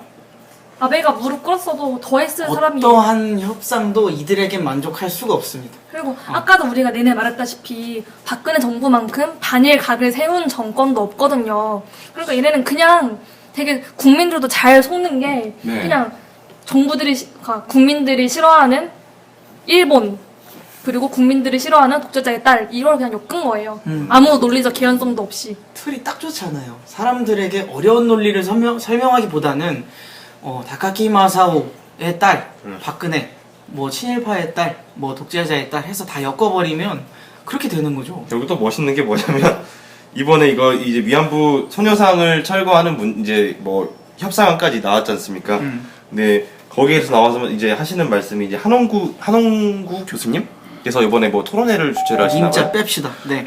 아베가 무릎 꿇었어도 더 했을 사람이. 어떠한 협상도 이들에겐 만족할 수가 없습니다. 그리고 아까도 우리가 내내 말했다시피 박근혜 정부만큼 반일 각을 세운 정권도 없거든요. 그러니까 얘네는 그냥 되게 국민들도 잘 속는 게 네. 그냥 국민들이 싫어하는 일본 그리고 국민들이 싫어하는 독재자의 딸 이걸 그냥 엮은 거예요. 아무 논리적 개연성도 없이. 틀이 딱 좋잖아요. 사람들에게 어려운 논리를 설명하기보다는 다카키 마사오의 딸, 박근혜, 뭐 친일파의 딸, 뭐 독재자의 딸 해서 다 엮어버리면 그렇게 되는 거죠. 그리고 또 멋있는 게 뭐냐면 이번에 이제 위안부 소녀상을 철거하는 이제 뭐 협상안까지 나왔지 않습니까? 근데 거기에서 나와서 이제 하시는 말씀이 이제 한홍구 교수님께서 이번에 뭐 토론회를 주최를 하시나봐요. 진짜 뺍시다. 네.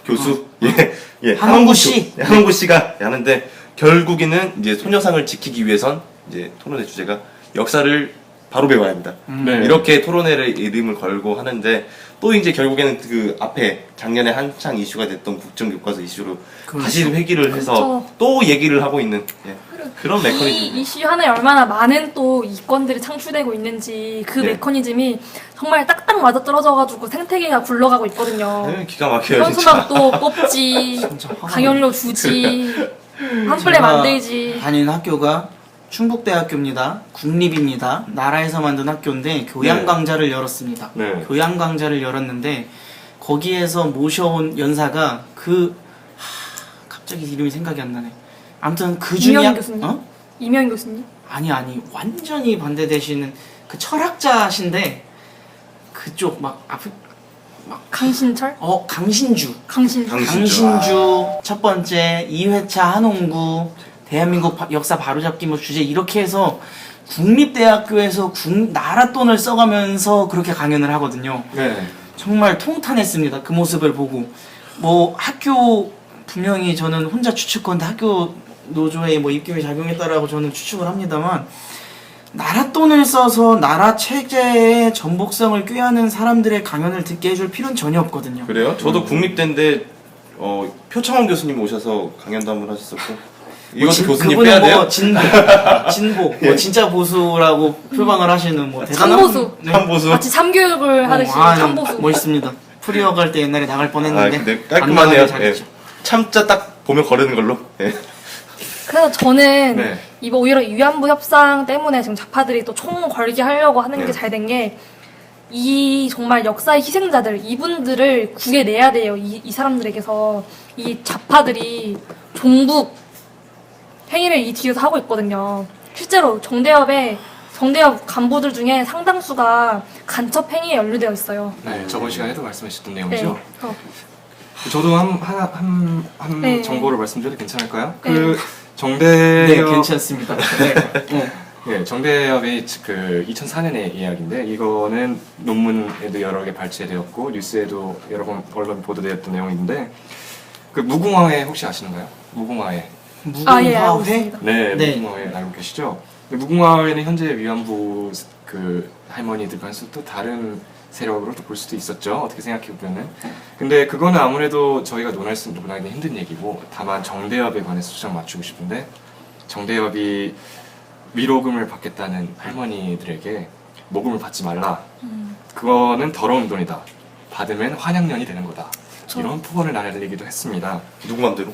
교수 한홍구 한홍구 씨. 한홍구 씨가 하는데 결국에는 이제 소녀상을 지키기 위해선 이제 토론의 주제가 역사를 바로 배워야 합니다. 네. 이렇게 토론회를 이름을 걸고 하는데 또 이제 결국에는 그 앞에 작년에 한창 이슈가 됐던 국정교과서 이슈로 다시 회귀를 해서 그렇죠. 또 얘기를 하고 있는 그런 이 메커니즘. 이슈 하나에 얼마나 많은 또 이권들이 창출되고 있는지 그 네. 메커니즘이 정말 딱딱 맞아떨어져가지고 생태계가 굴러가고 있거든요. 기가 막혀요 현수막 진짜. 또 뽑지, 진짜 화가 강연료 주지, 한플레 제가 만들지. 다니는 학교가 충북대학교입니다. 국립입니다. 나라에서 만든 학교인데 교양강좌를 열었습니다. 네. 교양강좌를 열었는데 거기에서 모셔온 연사가 갑자기 이름이 생각이 안 나네. 아무튼 그 중에 이명희 교수님? 어? 이명희 교수님? 아니 완전히 반대되시는 그 철학자신데 그쪽 막 앞에 강신철? 강신주 강신주. 첫 번째 2회차 한홍구 대한민국 역사 바로잡기 뭐 주제 이렇게 해서 국립대학교에서 나라 돈을 써가면서 그렇게 강연을 하거든요. 네. 정말 통탄했습니다. 그 모습을 보고 뭐 학교 분명히 저는 혼자 추측건데 학교 노조의 뭐 입김이 작용했다라고 저는 추측을 합니다만 나라 돈을 써서 나라 체제의 전복성을 꾀하는 사람들의 강연을 듣게 해줄 필요는 전혀 없거든요. 그래요? 저도 국립대인데 표창원 교수님 오셔서 강연도 한번 하셨었고 이것도 교수님 그분은 빼야 돼요? 뭐 진보, 뭐 진짜 보수라고 표방을 하시는 뭐 대단한 참보수. 네. 참보수. 마치 참교육을 하듯이 참보수. 멋있습니다. 프리어 갈 때 옛날에 나갈 아 뻔했는데 근데 안 깔끔하네요. 나가길 잘했죠. 참자 딱 보면 거르는 걸로. 예. 그래서 저는 네. 이번 오히려 위안부 협상 때문에 지금 좌파들이 또 총 걸게 하려고 하는 네. 게 잘 된 게 이 정말 역사의 희생자들 이분들을 구해내야 돼요. 이 사람들에게서 이 좌파들이 종북 행위를 이 뒤에서 하고 있거든요. 실제로 정대협 간부들 중에 상당수가 간첩 행위에 연루되어 있어요. 네, 저번 시간에도 말씀하셨던 네. 내용이죠. 어. 저도 한 네. 정보를 말씀드려도 괜찮을까요? 네. 그 네, 정대협 괜찮습니다. 네. 네, 정대협의 그 2004년의 이야기인데 이거는 논문에도 여러 개 발췌되었고 뉴스에도 여러 번 언론 보도되었던 내용인데 그 무궁화회 혹시 아시는가요? 무궁화회. 예, 알고 무궁화회? 있습니다. 네, 네. 무궁화회 알고 계시죠? 무궁화회는 현재 위안부 그 할머니들 반수 또 다른 세력으로 또 볼 수도 있었죠. 어떻게 생각해 보면은. 근데 그거는 아무래도 저희가 논하기 힘든 얘기고 다만 정대협에 관해서 초점 맞추고 싶은데 정대협이 위로금을 받겠다는 할머니들에게 모금을 받지 말라. 그거는 더러운 돈이다. 받으면 환양년이 되는 거다. 이런 폭언을 날리기도 했습니다. 누구 맘대로?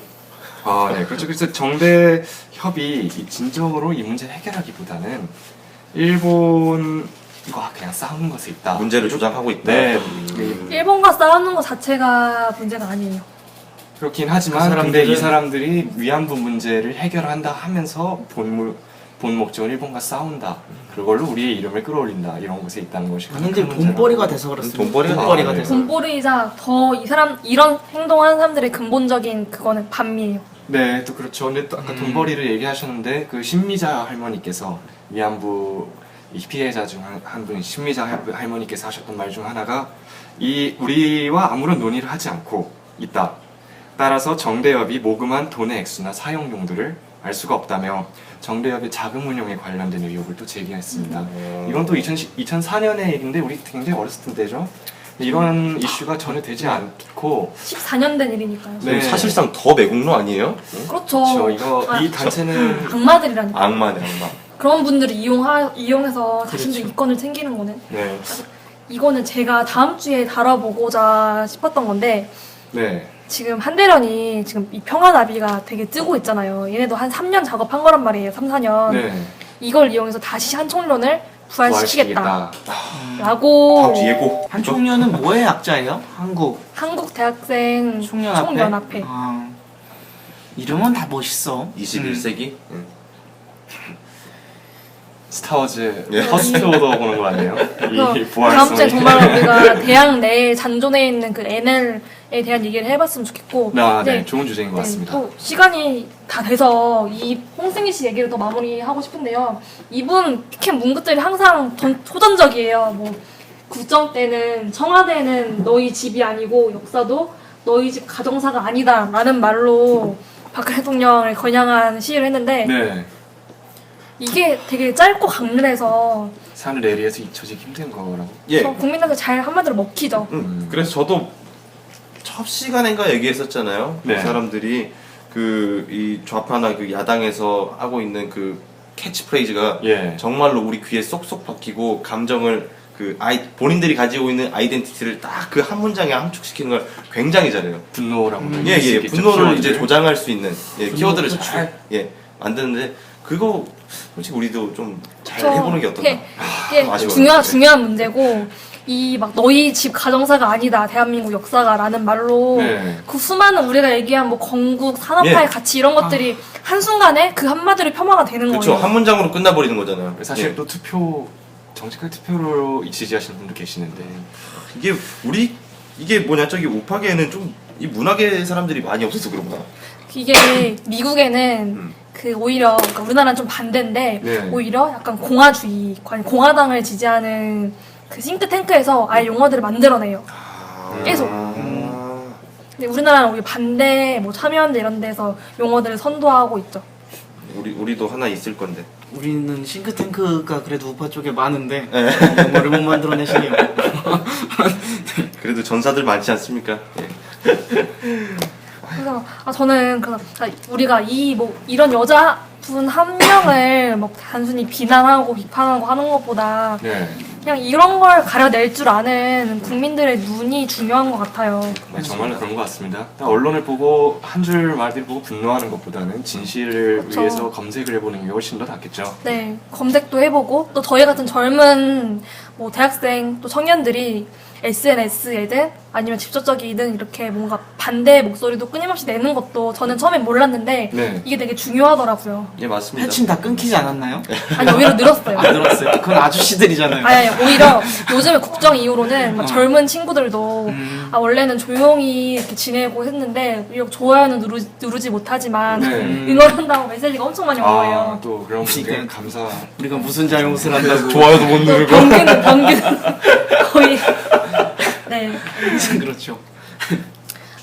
아, 네. 그렇죠. 그래서 정대협이 진정으로 이 문제 해결하기보다는 일본과 그냥 싸우는 것에 있다. 문제를 조장하고 있다. 네. 일본과 싸우는 것 자체가 문제가 아니에요. 그렇긴 하지만 근데 이 사람들이 위안부 문제를 해결한다 하면서 본 목적은 일본과 싸운다. 그걸로 우리의 이름을 끌어올린다. 이런 것에 있다는 것이 가장 근데 큰 문제라고. 돈벌이가 돼서 그렇습니다. 돈벌이가 돼서. 돈벌이이자 더 이런 행동하는 사람들의 근본적인 그거는 반미예요. 네, 또 그렇죠. 근데 또 아까 돈벌이를 얘기하셨는데 그 신미자 할머니께서 위안부 이 피해자 중 한 분이 신미자 할머니께서 하셨던 말 중 하나가 이 우리와 아무런 논의를 하지 않고 있다. 따라서 정대협이 모금한 돈의 액수나 사용 용도를 알 수가 없다며 정대협의 자금 운용에 관련된 의혹을 또 제기했습니다. 이건 또 2004년의 얘기인데 우리 굉장히 어렸을 때죠. 이런 이슈가 전혀 되지 않고 14년 된 일이니까요. 네. 사실상 더 매국노 아니에요? 그렇죠. 이 단체는 악마들이라니까. 악마네 악마. 그런 분들을 이용해서 자신들 이권을 챙기는 거는 네. 이거는 제가 다음 주에 다뤄보고자 싶었던 건데 네. 지금 한대련이 지금 이 평화나비가 되게 뜨고 있잖아요. 얘네도 한 3년 작업한 거란 말이에요. 3, 4년. 네. 이걸 이용해서 다시 한총련을 부활시키겠다. 부활시키겠다. 라고 다음 주 예고. 한총련은 뭐의 약자예요? 한국 대학생 총연합회? 총연합회. 이름은 다 멋있어. 21세기. 스타워즈 예. 퍼스트 오더 보는 거 아니에요? 이 다음 주에 부활성이. 정말 우리가 대학 내에 잔존해 있는 그 NL에 대한 얘기를 해봤으면 좋겠고 아, 이제 네, 좋은 주제인 것 같습니다. 또 시간이 다 돼서 이 홍승희 씨 얘기를 더 마무리하고 싶은데요. 이분 피켓 문구들이 항상 호전적이에요. 뭐 국정 때는 청와대는 너희 집이 아니고 역사도 너희 집 가정사가 아니다라는 말로 박근혜 대통령을 겨냥한 시위를 했는데 네. 이게 되게 짧고 강렬해서 삶을 내리에서 잊혀지기 힘든 거라고. 예. 국민들한테 잘 한마디로 먹히죠. 그래서 저도 첫 시간인가 얘기했었잖아요. 네. 그 사람들이 그 이 좌파나 그 야당에서 하고 있는 그 캐치프레이즈가 예. 정말로 우리 귀에 쏙쏙 박히고 감정을 그 본인들이 가지고 있는 아이덴티티를 딱 그 한 문장에 함축시키는 걸 굉장히 잘해요. 분노라고. 예, 분노를 키워드를. 이제 조장할 수 있는 키워드를 그쵸. 잘 만드는데 그거 솔직히 우리도 좀 잘 저- 해보는 게 어떤가. 이게 아쉬워요. 중요한 문제고 이 막 너희 집 가정사가 아니다 대한민국 역사가라는 말로 네. 그 수많은 우리가 얘기한 뭐 건국 산업화의 예. 가치 이런 것들이 한순간에 그 한마디로 폄하가 되는 그렇죠. 거예요. 한 문장으로 끝나버리는 거잖아요. 사실 예. 또 정책할 투표로 지지하시는 분도 계시는데. 이게 뭐냐 저기 우파계에는 좀 이 문화계 사람들이 많이 없어서 그런가. 이게 미국에는 그 오히려 그러니까 우리나라는 좀 반대인데 네. 오히려 약간 공화주의, 공화당을 지지하는 그 싱크탱크에서 아예 용어들을 만들어내요. 계속. 근데 우리나라는 오히려 반대, 뭐 참여연대 이런 데서 용어들을 선도하고 있죠. 우리도 하나 있을 건데. 우리는 싱크탱크가 그래도 우파 쪽에 많은데 네. 영어를 못 만들어내시네요. 그래도 전사들 많지 않습니까? 예. 그래서 저는 우리가 이런 여자분 한 명을 뭐 단순히 비난하고 비판하고 하는 것보다 네. 그냥 이런 걸 가려낼 줄 아는 국민들의 눈이 중요한 것 같아요. 네, 정말로 그런 것 같습니다. 언론을 보고 한 줄 말들 보고 분노하는 것보다는 진실을 그쵸. 위해서 검색을 해보는 게 훨씬 더 낫겠죠. 네, 검색도 해보고 또 저희 같은 젊은 뭐 대학생 또 청년들이 SNS에든 아니면 직접적이든 이렇게 뭔가 반대 목소리도 끊임없이 내는 것도 저는 처음엔 몰랐는데 네. 이게 되게 중요하더라고요. 예, 맞습니다. 패친 다 끊기지 않았나요? 아니 오히려 늘었어요. 안 들었어요. 그건 아저씨들이잖아요. 아니 오히려 요즘에 국정 이후로는 막 젊은 친구들도 원래는 조용히 이렇게 지내고 했는데 비록 좋아요는 누르지 못하지만 네. 응원한다고 메시지가 엄청 많이 온 거예요. 또 그런 분들 그러니까. 감사. 우리가 무슨 잘못을 한다고. 좋아요도 못 누르고. 병균은 거의 네. 그렇죠.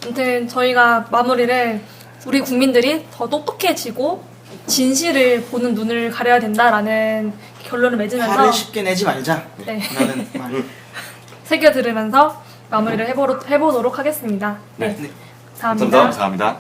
아무튼 저희가 마무리를 우리 국민들이 더 똑똑해지고 진실을 보는 눈을 가려야 된다라는 결론을 맺으면서 화를 쉽게 내지 말자. 네. 라는 말. 새겨 들으면서 마무리를 해보도록 하겠습니다. 네. 감사합니다. 감사합니다.